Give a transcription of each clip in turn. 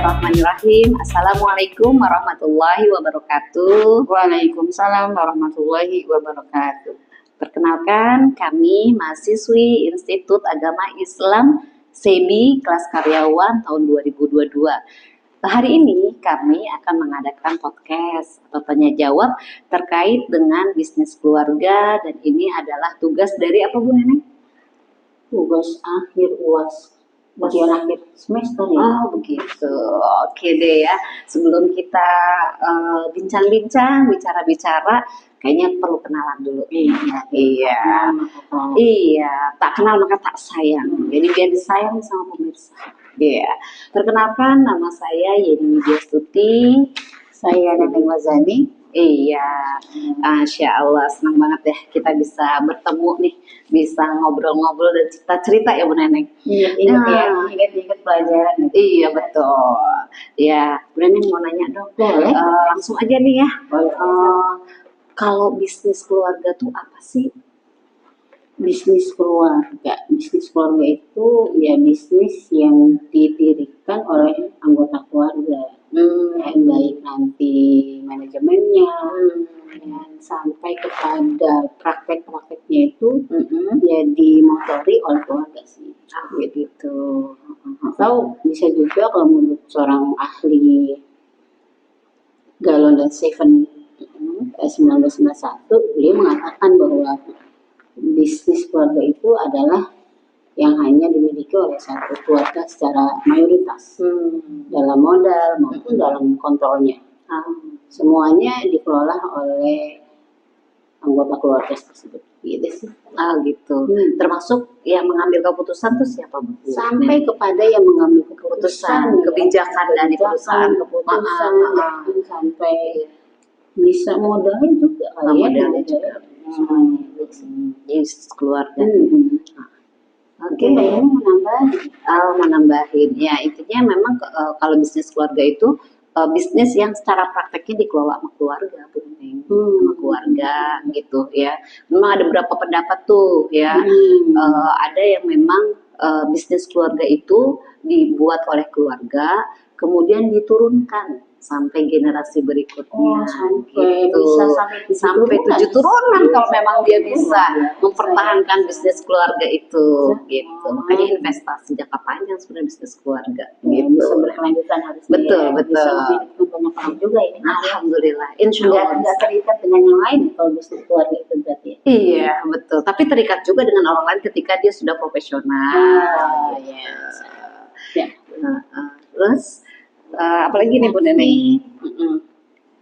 Bismillahirrahmanirrahim. Assalamualaikum warahmatullahi wabarakatuh. Waalaikumsalam warahmatullahi wabarakatuh. Perkenalkan, kami mahasiswi Institut Agama Islam SEBI kelas karyawan tahun 2022. Hari ini kami akan mengadakan podcast atau tanya jawab terkait dengan bisnis keluarga, dan ini adalah tugas dari apa Bu Neneng? Tugas akhir UAS, ujian akhir semester ya. Oh begitu, oke deh ya. Sebelum kita bincang-bincang, bicara-bicara, kayaknya perlu kenalan dulu. Iya, tak kenal maka tak sayang. Jadi biar disayang sama pemirsa. Iya, perkenalkan nama saya Yeni Widyastuti. Saya Neneng Wazani. Iya, Masya Allah, senang banget ya kita bisa bertemu nih, bisa ngobrol-ngobrol dan cerita-cerita ya Bu Neneng. Ingat pelajaran. Iya betul. Ya, Bu Neneng mau nanya dong. Langsung aja nih ya. Kalau bisnis keluarga tuh apa sih? Bisnis keluarga itu ya bisnis yang didirikan oleh anggota keluarga. Baik nanti manajemennya, dan sampai kepada praktek-prakteknya itu ya dimotori oleh keluarga sih. Gitu. Atau bisa juga kalau menurut seorang ahli Gallon dan Seven 1991, beliau mengatakan bahwa bisnis keluarga itu adalah yang hanya dimiliki oleh satu keluarga secara mayoritas, dalam modal maupun dalam kontrolnya. Semuanya dikelola oleh anggota keluarga tersebut. Gitu sih. Gitu. Termasuk yang mengambil keputusan tuh siapa Bu? Sampai kepada yang mengambil keputusan, kebijakan dari perusahaan, keputusan, sampai bisa modalnya juga. Modalnya juga. Bisnis keluarga. Oke, menambahin. Ya, intinya memang kalau bisnis keluarga itu bisnis yang secara prakteknya dikelola sama keluarga, sama keluarga gitu ya. Memang ada beberapa pendapat tuh ya. Ada yang memang bisnis keluarga itu dibuat oleh keluarga, kemudian diturunkan sampai generasi berikutnya, sampai 7 turunan kalau memang dia bisa mempertahankan bisnis keluarga itu, gitu. Makanya investasi jangka panjang sebenarnya bisnis keluarga, gitu. Bisa berkelanjutan harusnya. Betul. Bisa lebih banyak orang juga ini. Alhamdulillah. Insya Allah. Nggak terikat dengan yang lain kalau bisnis keluarga itu berarti. Iya betul. Tapi terikat juga dengan orang lain ketika dia sudah profesional. Terus apalagi nih Bu Neneng?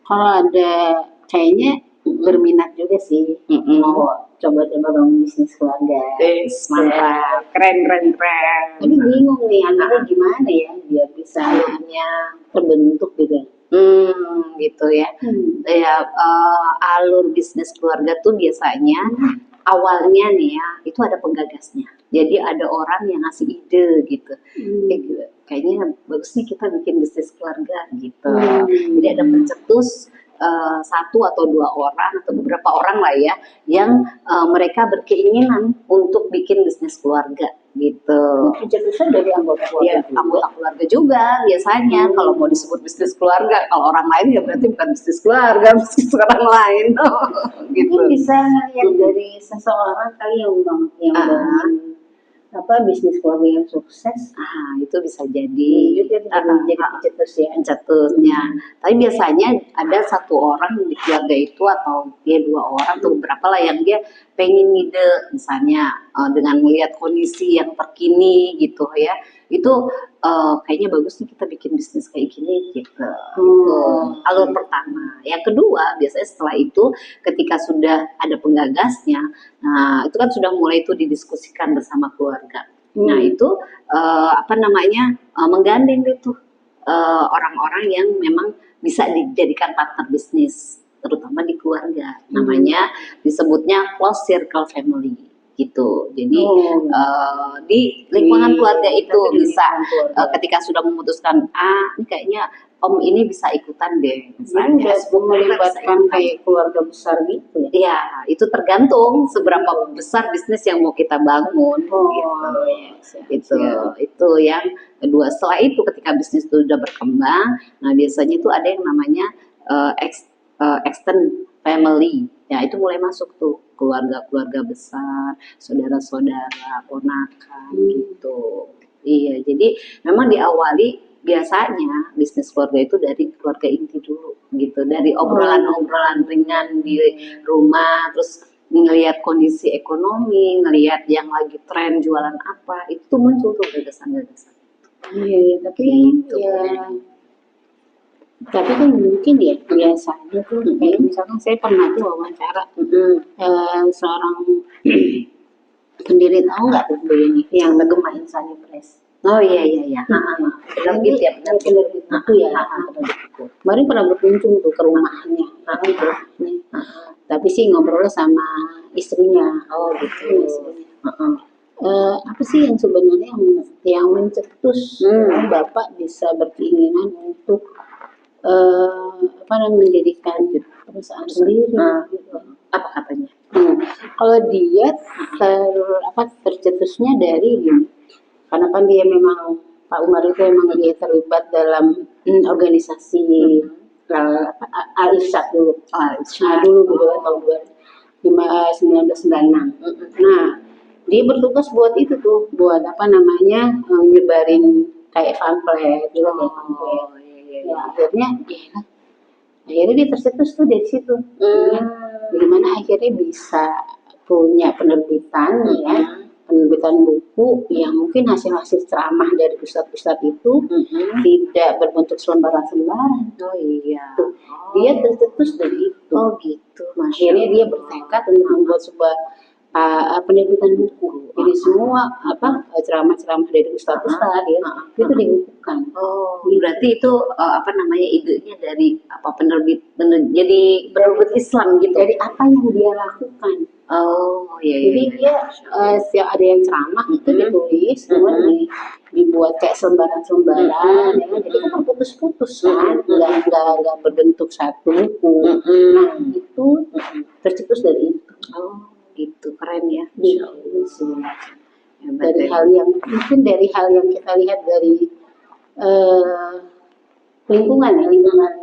Kalau ada kayaknya berminat juga sih mau coba-coba bangun bisnis keluarga. Mantap, keren. Tapi bingung nih anaknya gimana ya biar bisa terbentuk gitu. Gitu ya. Ya alur bisnis keluarga tuh biasanya awalnya nih ya itu ada penggagasnya. Jadi ada orang yang ngasih ide gitu. Kayaknya bagus nih kita bikin bisnis keluarga gitu. Jadi ada pencetus satu atau dua orang atau beberapa orang lah ya yang mereka berkeinginan untuk bikin bisnis keluarga gitu. Pencetusnya dari anggota keluarga. Anggota keluarga juga biasanya kalau mau disebut bisnis keluarga. Kalau orang lain ya berarti bukan bisnis keluarga, bisnis orang lain. Gitu. Mungkin bisa lihat dari seseorang kali yang bisnis keluarga yang sukses. Itu bisa jadi jadi pencetusnya. Tapi biasanya ada satu orang di keluarga itu atau dia dua orang atau beberapa lah yang dia pengen ide misalnya dengan melihat kondisi yang terkini gitu ya. Itu kayaknya bagus nih kita bikin bisnis kayak gini gitu. Alur pertama. Yang kedua biasanya setelah itu ketika sudah ada penggagasnya, nah itu kan sudah mulai itu didiskusikan bersama keluarga. Nah itu menggandeng itu orang-orang yang memang bisa dijadikan partner bisnis, terutama di keluarga. Namanya disebutnya close circle family gitu. Jadi di lingkungan keluarga itu bisa ketika sudah memutuskan ini kayaknya om ini bisa ikutan deh Jadi misalnya. udah melibatkan kayak keluarga besar gitu ya. Iya, itu tergantung seberapa besar bisnis yang mau kita bangun gitu. Iya, siap, Itu siap. itu yang kedua. Setelah itu ketika bisnis itu udah berkembang, nah biasanya itu ada yang namanya extend family. Ya, itu mulai masuk tuh keluarga-keluarga besar, saudara-saudara, ponakan gitu. Iya, jadi memang diawali biasanya bisnis keluarga itu dari keluarga inti dulu gitu, dari obrolan-obrolan ringan di rumah, terus ngelihat kondisi ekonomi, ngelihat yang lagi tren jualan apa, itu muncul tuh gagasan-gagasan. Iya, iya, tapi Gitu. ya, tapi kan mungkin ya biasanya tuh kayak misalkan saya pernah tuh wawancara seorang pendiri, tahu nggak tuh Bu Yeni, yang Gema Insani Press. Oh iya iya iya. Penerbit ya, penerbit buku ya, penerbit buku. Kemarin pernah berkunjung tuh ke rumahnya, tapi sih ngobrolnya sama istrinya. Oh gitu. Istrinya. Apa sih yang sebenarnya yang mencetus Bapak bisa berkeinginan untuk apa namanya, mendirikan perusahaan sendiri gitu. Apa katanya? Kalau dia tercetusnya dari gini, karena kan dia memang Pak Umar itu memang dia terlibat dalam organisasi Al-Irsyad dulu. Dulu gitu kan, tahun 1996. Nah, dia bertugas buat itu tuh, buat apa namanya, nyebarin kayak pamflet gitu, kayak pamflet. Ya, akhirnya dia tercetus tuh dari situ. Bagaimana akhirnya bisa punya penerbitan ya, penerbitan buku yang mungkin hasil-hasil ceramah dari ustadz-ustadz itu tidak berbentuk selembaran-selembaran. Oh iya. Tuh, dia tercetus dari itu. Oh gitu. Akhirnya dia bertekad untuk membuat sebuah penerbitan buku. Jadi semua ceramah-ceramah dari ustadz-ustadz ya, itu dibukukan. Oh, berarti itu apa namanya, idenya dari apa, jadi penerbit Islam gitu. Dari apa yang dia lakukan. Oh iya iya. Jadi dia setiap ada yang ceramah itu ditulis, kemudian dibuat kayak selembaran-selembaran, ya kan? Jadi kan terputus-putus kan, nggak berbentuk satu buku. Nah itu tercetus dari itu. Oh gitu, keren ya. Dari hal yang mungkin dari hal yang kita lihat dari lingkungan lingkungan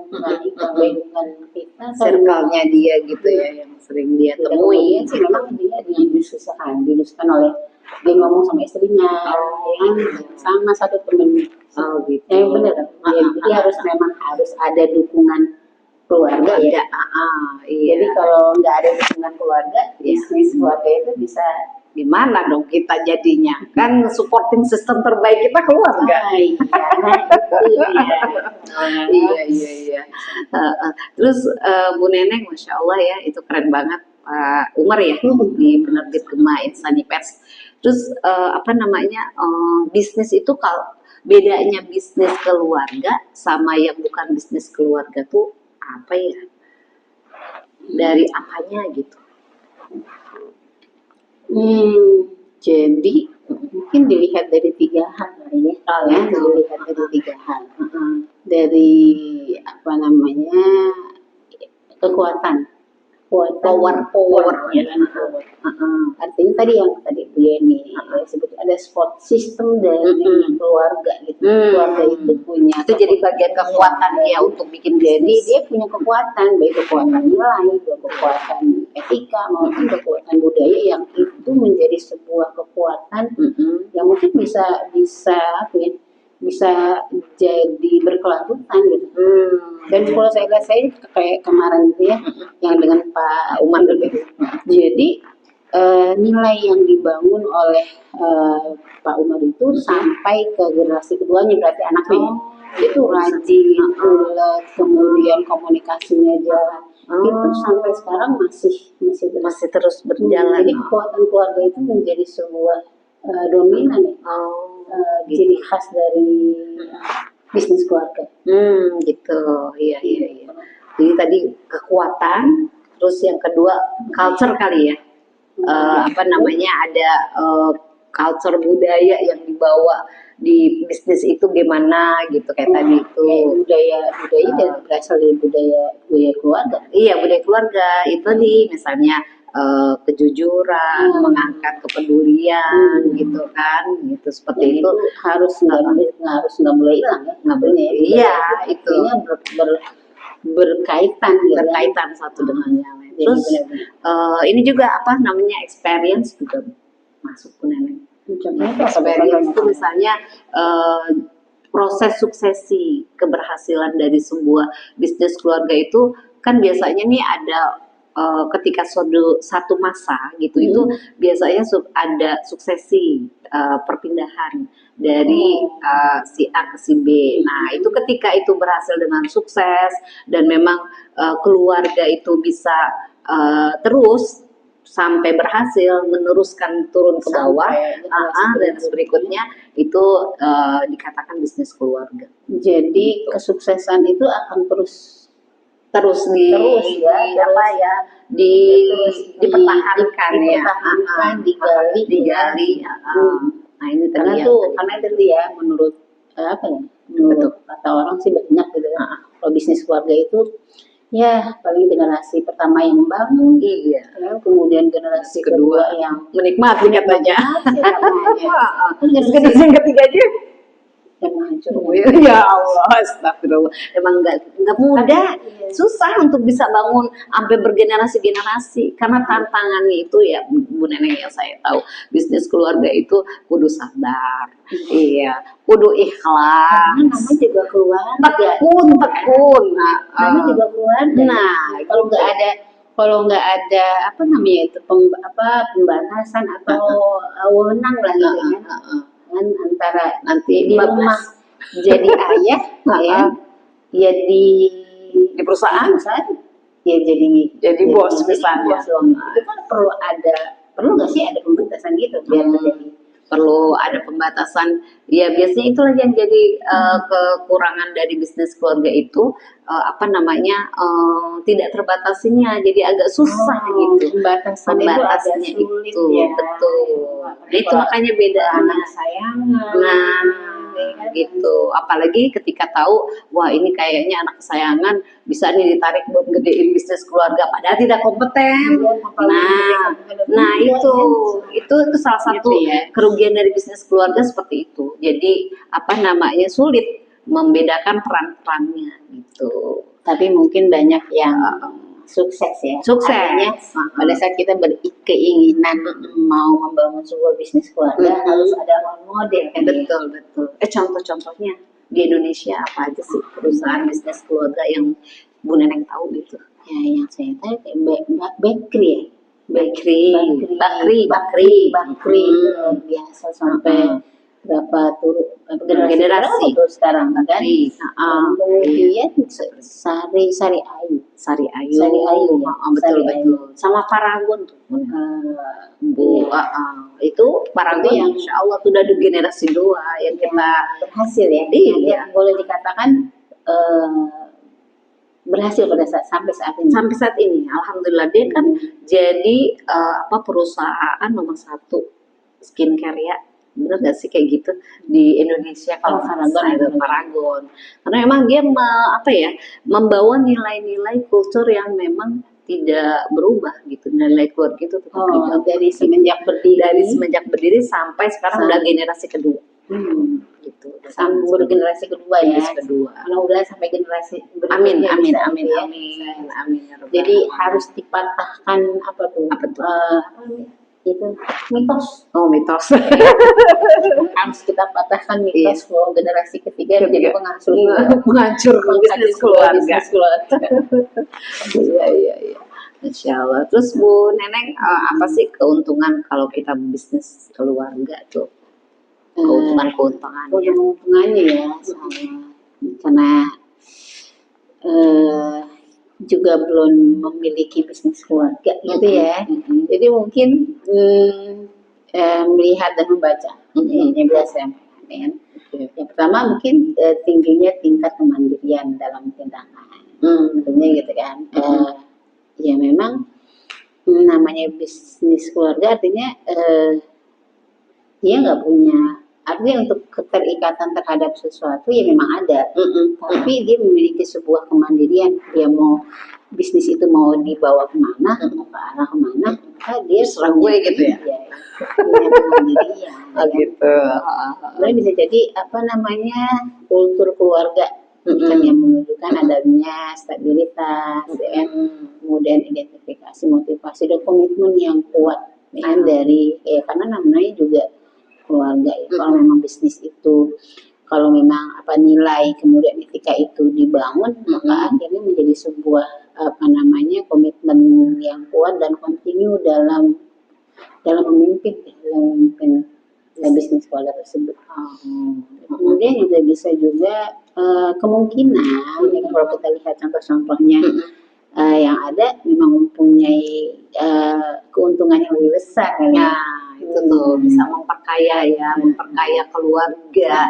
kita, circle-nya dia gitu ya, yang sering dia temui. Sih memang dia disusahkan oleh dia ngomong sama istrinya, yang sama satu temen. Oh gitu. Yang benar kan? Jadi memang harus ada dukungan keluarga ya. Iya. Jadi kalau nggak ada dukungan keluarga, bisnis keluarga itu bisa gimana dong kita jadinya? Kan supporting system terbaik kita keluarga. Iya. Terus Bu Neneng, Masya Allah ya, itu keren banget. Umar ya, di penerbit Gema Insani Press. Terus apa namanya, bisnis itu kalau bedanya bisnis keluarga sama yang bukan bisnis keluarga tuh apa ya? Dari apanya gitu? Jadi mungkin dilihat dari 3 hal ya. Dilihat dari 3 hal. Dari apa namanya, kekuatan. Powernya. Artinya tadi yang Bu Yeni sebut ada support system dari keluarga gitu. Keluarga itu punya. Itu jadi bagian kekuatan dia untuk bikin Jadi bisnis. dia punya kekuatan, baik kekuatan nilai, kekuatan etika maupun kekuatan budaya yang itu menjadi sebuah kekuatan yang mungkin bisa jadi berkelanjutan gitu. Dan kalau saya lihat, saya kayak kemarin itu ya, yang dengan Pak Umar gitu. Jadi nilai yang dibangun oleh Pak Umar itu sampai ke generasi keduanya, berarti anaknya itu rajin, ulet, kemudian komunikasinya jalan. Itu sampai sekarang masih terus berjalan. Jadi kekuatan keluarga itu menjadi sebuah dominan ya. Ciri khas dari bisnis keluarga. Gitu. Iya. Jadi tadi kekuatan, terus yang kedua culture kali ya. Apa namanya, ada culture budaya yang dibawa di bisnis itu gimana gitu kayak tadi itu. Kayak budaya dan berasal dari budaya keluarga. Iya, budaya keluarga itu nih misalnya kejujuran, mengangkat kepedulian gitu kan, gitu seperti itu harus nggak boleh hilang ya, nggak boleh ya. Iya, itu berkaitan ya. Berkaitan satu dengan yang lain. Terus ini juga apa namanya experience juga masuk ke Neneng. Experience itu misalnya proses suksesi keberhasilan dari sebuah bisnis keluarga itu kan biasanya nih ada ketika satu masa gitu itu biasanya ada suksesi perpindahan dari si A ke si B. Nah itu ketika itu berhasil dengan sukses dan memang keluarga itu bisa terus sampai berhasil meneruskan turun ke bawah, dan berikutnya itu dikatakan bisnis keluarga. Jadi kesuksesan itu akan terus dipertahankan ya, digali. Nah ini karena tadi ya menurut apa ya, menurut kata orang sih banyak gitu ya. Kalau bisnis keluarga itu ya paling generasi pertama yang membangun, kemudian generasi kedua yang menikmati katanya, generasi yang ketiga aja yang hancur. Ya Allah, astagfirullah. Emang nggak mudah, susah untuk bisa bangun sampai bergenerasi-generasi. Karena tantangannya itu ya, Bu Neneng yang saya tahu, bisnis keluarga itu kudu sabar, kudu ikhlas. Namanya juga keluarga. Tekun. Namanya juga keluarga. Nah, kalau nggak ada apa namanya itu pembatasan atau wewenang lah gitu kan antara nanti di rumah jadi ayah ya di perusahaan ya jadi bos misalnya. Itu kan perlu nggak sih ada pembatasan gitu biar terjadi? Perlu ada pembatasan. Ya biasanya itulah yang jadi kekurangan dari bisnis keluarga itu tidak terbatasinya, jadi agak susah gitu. Pembatasannya itu ya. Betul. Nah, itu makanya beda anak kesayangan. Gitu. Apalagi ketika tahu, wah ini kayaknya anak kesayangan bisa nih ditarik buat gedein bisnis keluarga, padahal tidak kompeten. Nah itu salah satu kerugian dari bisnis keluarga seperti itu. Jadi sulit membedakan peran-perannya gitu. Tapi mungkin banyak yang sukses ya. Artinya pada saat kita berkeinginan mau membangun sebuah bisnis keluarga harus ada role model kan. Betul. Contoh-contohnya di Indonesia apa aja sih perusahaan bisnis keluarga yang Bu Neneng tahu gitu? Ya yang saya tahu kayak bakery biasa sampai berapa generasi sekarang kan? Kemudian Sari Ayu, betul. Sama Paragon tuh, itu Paragon yang Insya Allah sudah di generasi 2 yang kita berhasil ya. Iya. Boleh dikatakan berhasil sampai saat ini. Alhamdulillah dia kan jadi perusahaan nomor 1 skincare ya. Bener gak sih kayak gitu di Indonesia kalau Paragon. Karena memang dia membawa nilai-nilai kultur yang memang tidak berubah gitu, nilai keluarga itu tetap dari semenjak berdiri sampai sekarang udah generasi kedua. Gitu. Sampai generasi kedua ya. Mudah-mudahan sampai generasi berikutnya. Amin. Jadi harus dipatahkan itu mitos. Mitos. Harus kita patahkan mitos bahwa generasi ketiga menjadi penghancur bisnis keluarga. Iya. Insya Allah. Terus Bu Neneng, apa sih keuntungan kalau kita bisnis keluarga tuh? Keuntungannya ya, karena juga belum memiliki bisnis keluarga gitu ya. Jadi mungkin melihat dan membaca yang biasa kan. Yang pertama mungkin tingginya tingkat kemandirian dalam tindakan. Tentunya gitu kan. Ya memang namanya bisnis keluarga artinya dia nggak punya, artinya untuk keterikatan terhadap sesuatu ya memang ada, tapi dia memiliki sebuah kemandirian. Dia mau bisnis itu mau dibawa kemana, mau ke arah kemana, dia Serah gue gitu ya. Punya kemandirian. Oh gitu. Lalu bisa jadi apa namanya kultur keluarga kan yang menunjukkan adanya stabilitas, ya, kemudian identifikasi, motivasi dan komitmen yang kuat ya, dari karena namanya juga keluarga ya. Kalau memang bisnis itu, kalau memang apa nilai kemudian etika itu dibangun, maka akhirnya menjadi sebuah apa namanya komitmen yang kuat dan kontinu dalam memimpin bisnis keluarga tersebut. Kemudian juga bisa juga kemungkinan kalau kita lihat contoh-contohnya yang ada memang mempunyai keuntungan yang lebih besar kan ya. Itu tuh bisa memperkaya ya, memperkaya keluarga.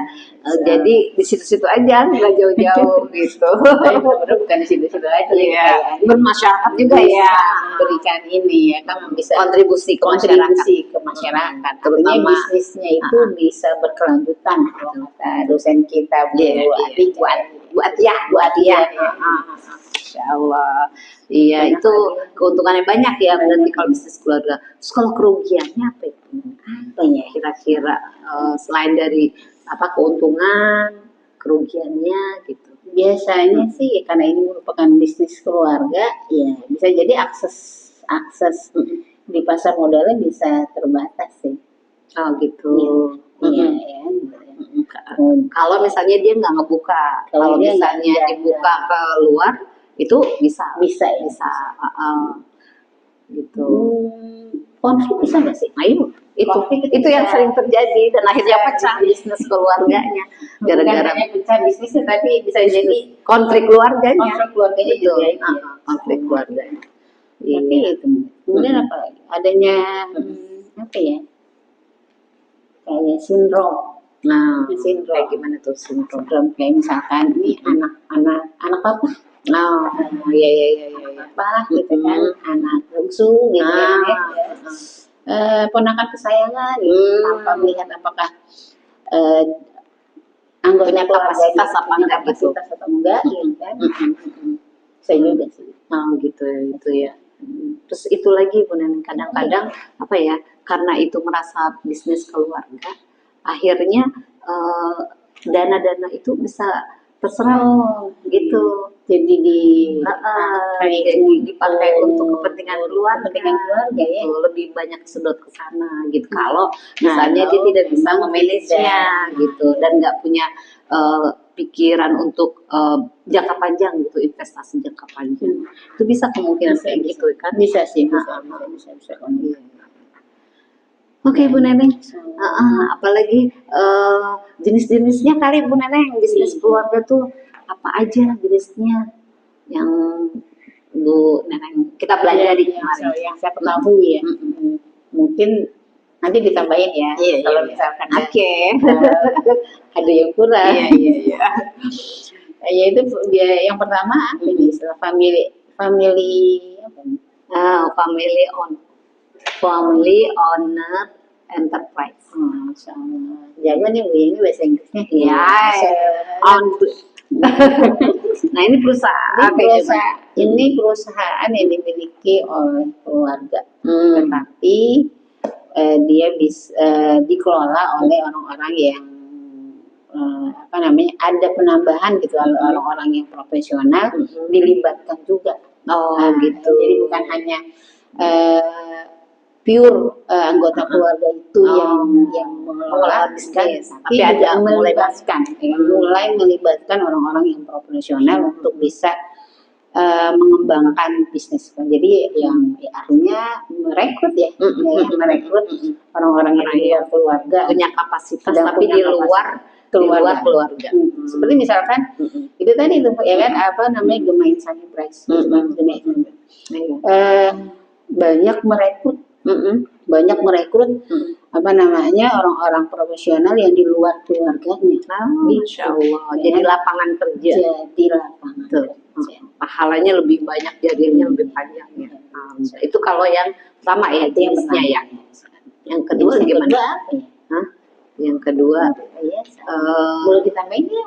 Jadi di situ-situ aja, nggak jauh-jauh gitu. Tapi bukan di situ-situ aja ya. Bermasyarakat juga ya, berikan ini ya, kamu bisa kontribusi ke masyarakat. Terutama bisnisnya itu bisa berkelanjutan. Kalau kata dosen kita Bu Atia. Insya Allah. Iya, itu keuntungannya banyak ya berarti kalau bisnis keluarga. Terus kalau kerugiannya apa itu? Apa ya kira-kira selain dari apa keuntungan, kerugiannya gitu? Biasanya sih karena ini merupakan bisnis keluarga, ya bisa jadi akses di pasar modalnya bisa terbatas sih. Oh gitu. Iya. Kalau misalnya dia nggak ngebuka, kalau misalnya dibuka ke luar itu bisa gitu. Konflik bisa nggak sih? Ayo, itu yang sering terjadi dan akhirnya pecah bisnis keluarganya gara-gara pecah bisnisnya, tapi bisa jadi konflik keluarganya. Konflik keluarganya juga konflik keluarganya. Tapi itu kemudian apa lagi? Adanya apa ya? Kayak sindrom. Sindrom kayak gimana tuh sindrom? Kayak misalkan ini anak apa? Iya. Apa gitu kan, anak bungsu gitu ponakan kesayangan gitu, tanpa melihat apakah anggota kapasitas apa enggak gitu kan. Saya juga sih. Gitu itu ya. Terus itu lagi Bu Neneng, kadang-kadang apa ya, karena itu merasa bisnis keluarga, akhirnya dana-dana itu bisa terserah gitu. Jadi dipakai untuk kepentingan keluarga ya. Lebih banyak sedot ke sana gitu. Kalau misalnya dia tidak bisa memanagenya gitu dan nggak punya pikiran untuk jangka panjang gitu, investasi jangka panjang. Itu bisa kemungkinan kayak gitu kan? Bisa sih, bisa. Oke Bu Neneng, apalagi jenis-jenisnya kali Bu Neneng, bisnis keluarga tuh apa aja jenisnya yang Bu Neneng kita pelajari kemarin? Yang saya ketahui ya, mungkin nanti ditambahin ya. Kalau misalkan ada yang kurang. Iya. Yaitu dia yang pertama ini istilah family owner enterprise. Jago nih Bu, ini bahasa Inggrisnya. Nah ini perusahaan. Ini perusahaan yang dimiliki oleh keluarga, tetapi dia bisa dikelola oleh orang-orang yang ada penambahan gitu, orang-orang yang profesional dilibatkan juga. Gitu. Jadi bukan hanya pure anggota keluarga itu yang mengelola bisnis, tapi ada mulai melibatkan orang-orang yang profesional untuk bisa mengembangkan bisnis. Jadi yang artinya merekrut merekrut orang-orang yang di luar keluarga, punya kapasitas tapi di luar keluarga. Seperti misalkan itu tadi itu ya kan Gemain Sunrise. Banyak merekrut orang-orang profesional yang di luar keluarganya. Masya Allah. Jadi lapangan kerja. Pahalanya lebih banyak, jadinya lebih panjang ya. Itu kalau yang pertama ya jenisnya ya. Yang kedua gimana? Yang kedua, boleh ditambahin ya?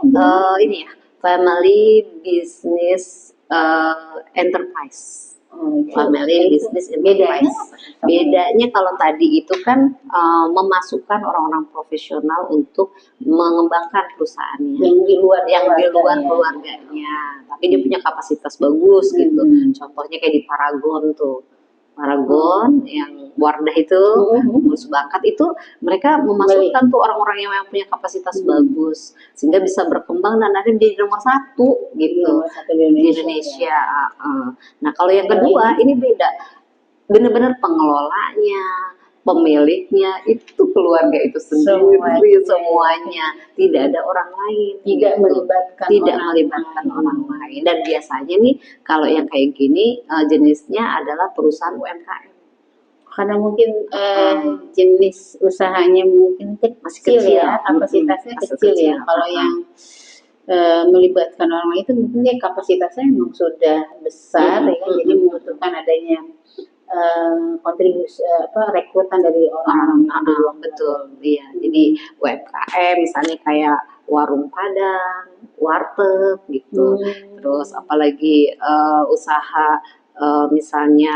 ini ya, family business enterprise. Family business enterprise. Bedanya kalau tadi itu kan memasukkan orang-orang profesional untuk mengembangkan perusahaannya Yang di luar keluarganya, tapi dia punya kapasitas bagus gitu. Contohnya kayak di Paragon tuh. Paragon yang Wardah itu Mulus Bakat itu mereka memasukkan tuh orang-orang yang punya kapasitas bagus sehingga bisa berkembang dan akhirnya jadi nomor 1 gitu di Indonesia. Nah kalau yang kedua ini beda, benar-benar pengelolanya, pemiliknya itu keluarga itu sendiri semuanya, tidak ada orang lain, tidak melibatkan orang lain. Dan biasanya nih kalau yang kayak gini jenisnya adalah perusahaan UMKM. Karena mungkin jenis usahanya mungkin kecil ya, kapasitasnya kecil ya. Kalau yang melibatkan orang lain itu mungkin dia kapasitasnya memang sudah besar ya, jadi membutuhkan adanya kontribusi rekrutan dari orang-orang di luar. Betul, iya. Jadi UMKM misalnya kayak warung Padang, warteg gitu. Terus apalagi usaha misalnya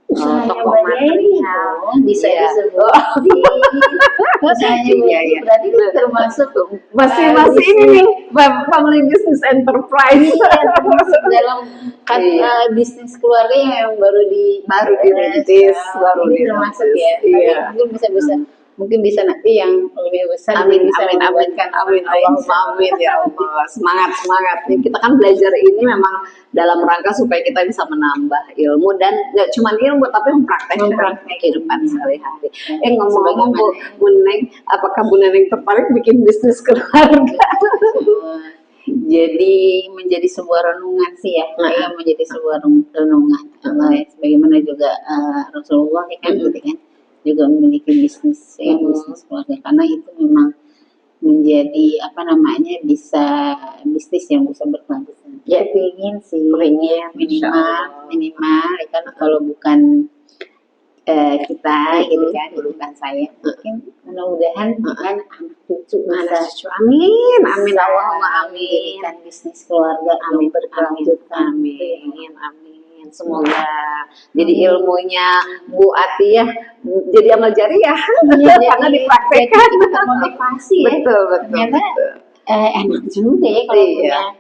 toko material bisa disebut usahanya berarti termasuk masih ini nih family business enterprise termasuk dalam bisnis keluarga yang baru dirintis ini termasuk ya. Mungkin bisa nanti yang lebih besar amin ya Allah. Semangat nih, kita kan belajar ini memang dalam rangka supaya kita bisa menambah ilmu dan nggak cuma ilmu tapi mempraktekkan kehidupan sehari-hari. Ngomong-ngomong Bu Neneng, apakah Bu Neneng tertarik bikin bisnis keluarga? Jadi menjadi sebuah renungan sih ya, menjadi sebuah renungan. Sebagaimana juga Rasulullah kan gitu kan juga memiliki bisnis bisnis keluarga, karena itu memang menjadi bisa bisnis yang bisa berkelanjutan. Ya pengen minimal kan kalau bukan kita gitu kan, bukan saya, mungkin mudah-mudahan kan anak cucu amin Allahumma amin, menjadikan bisnis keluarga yang berkelanjutan. Amin. Semoga jadi ilmunya Bu Atiyah jadi amal jariah karena dipraktekkan, motivasi ya. Betul. Ternyata enak juga ya kalau punya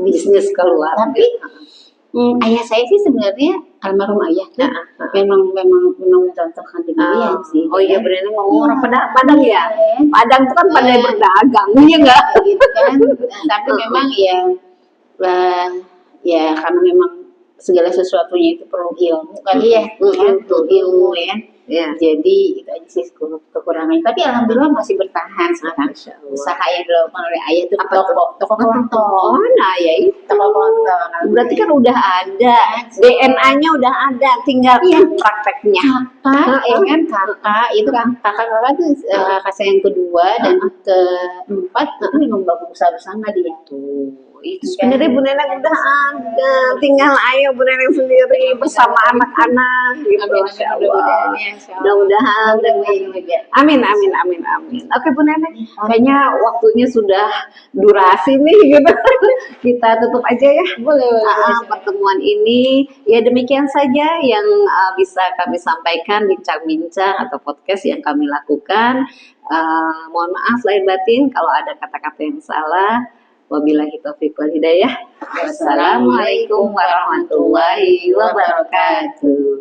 bisnis keluarga. Tapi ayah saya sih sebenarnya almarhum ayah memang mencontohkan demikian sih. Oh iya, benar ngomong orang Padang ya. Padang itu kan pandai berdagang, iya enggak? Gitu kan. Tapi memang ya karena memang segala sesuatunya itu perlu ilmu kali ya, perlu ilmu ya. Jadi itu aja sih kekurangannya. Tapi alhamdulillah masih bertahan sekarang. Usaha yang dilakukan oleh ayah itu toko kelontong. Nah ya itu toko kelontong. Berarti kan udah ada DNA-nya, udah ada, tinggal prakteknya. Kakak itu kakak itu kakak saya yang kedua dan keempat itu memang bangun usaha bersama dia tuh. Itu sebenarnya Bu Neneng udah ada, tinggal ayo Bu Neneng sendiri bersama anak-anak gitu. Mudah-mudahan. Amin. Oke Bu Neneng, kayaknya waktunya sudah durasi nih gitu. Kita tutup aja ya. Boleh. Pertemuan ini ya demikian saja yang bisa kami sampaikan, bincang-bincang atau podcast yang kami lakukan. Mohon maaf lahir batin kalau ada kata-kata yang salah. Wabillahi taufiq wal hidayah. Wassalamualaikum warahmatullahi wabarakatuh.